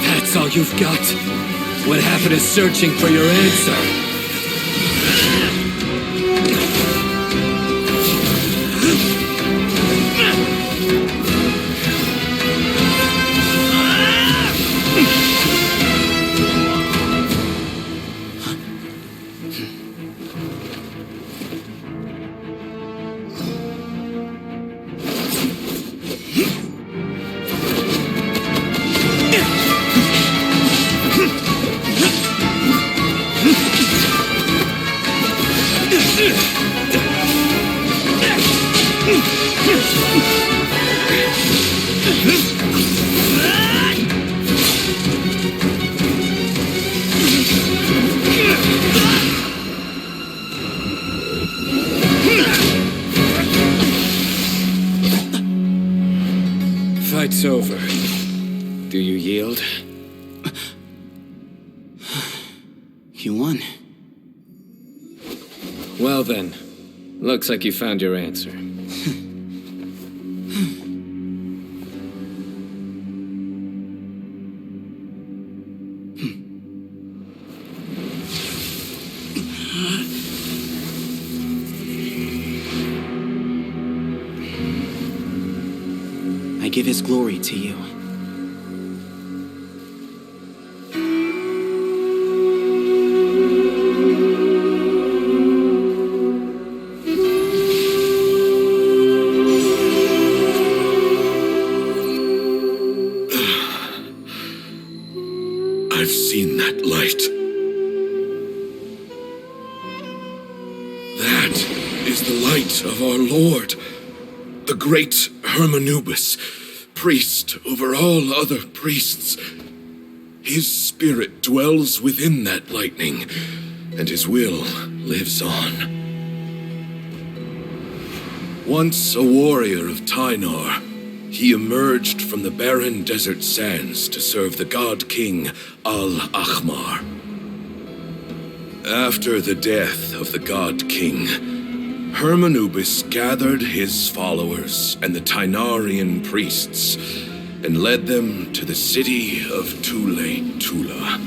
That's all you've got? What happened to searching for your answer? Fight's over. Do you yield? You won. Well then, looks like you found your answer. I give his glory to you. I've seen that light. That is the light of our Lord, the great Hermanubis, priest over all other priests. His spirit dwells within that lightning, and his will lives on. Once a warrior of Tynar, he emerged from the barren desert sands to serve the god king Al-Ahmar. After the death of the god king, Hermanubis gathered his followers and the Tynarian priests and led them to the city of Tula.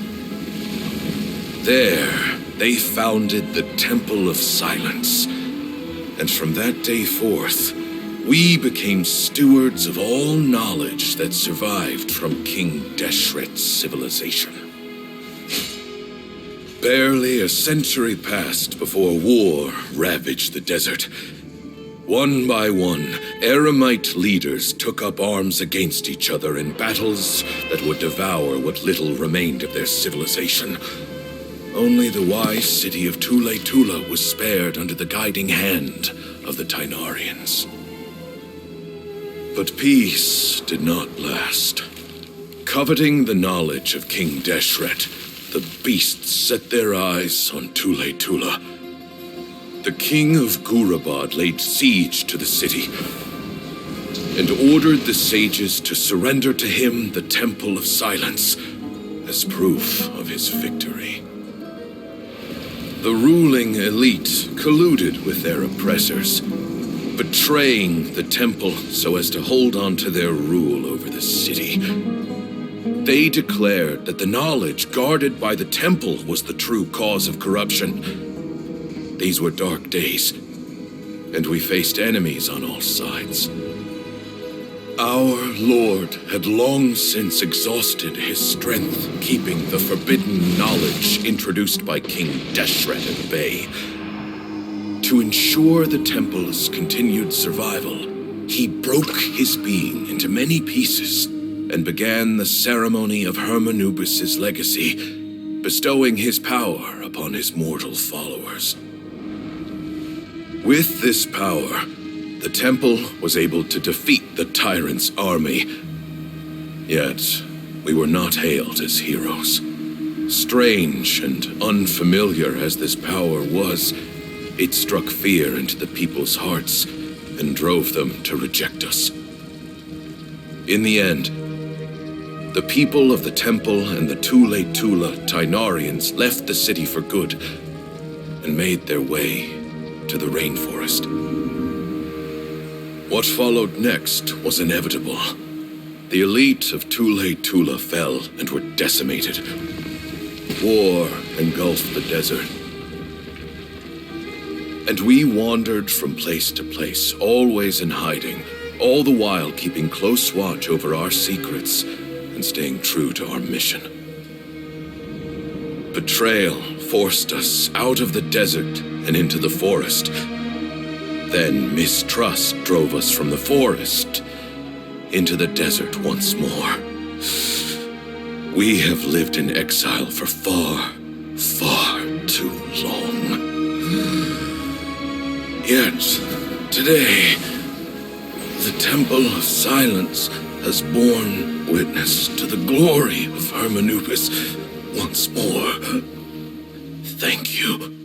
There, they founded the Temple of Silence, and from that day forth, we became stewards of all knowledge that survived from King Deshret's civilization. Barely a century passed before war ravaged the desert. One by one, Eremite leaders took up arms against each other in battles that would devour what little remained of their civilization. Only the wise city of Tula was spared under the guiding hand of the Tynarians. But peace did not last. Coveting the knowledge of King Deshret, the beasts set their eyes on Tula. The king of Gurabad laid siege to the city and ordered the sages to surrender to him the Temple of Silence as proof of his victory. The ruling elite colluded with their oppressors, betraying the temple so as to hold on to their rule over the city. They declared that the knowledge guarded by the temple was the true cause of corruption. These were dark days, and we faced enemies on all sides. Our Lord had long since exhausted his strength, keeping the forbidden knowledge introduced by King Deshret at bay. To ensure the temple's continued survival, he broke his being into many pieces and began the ceremony of Hermanubis' legacy, bestowing his power upon his mortal followers. With this power, the temple was able to defeat the tyrant's army. Yet, we were not hailed as heroes. Strange and unfamiliar as this power was, it struck fear into the people's hearts and drove them to reject us. In the end, the people of the temple and the Tula Tainarians left the city for good and made their way to the rainforest. What followed next was inevitable. The elite of Tula fell and were decimated. War engulfed the desert. And we wandered from place to place, always in hiding, all the while keeping close watch over our secrets and staying true to our mission. Betrayal forced us out of the desert and into the forest. Then mistrust drove us from the forest into the desert once more. We have lived in exile for far, far too long. Yet, today, the Temple of Silence has borne witness to the glory of Hermanubis once more. Thank you.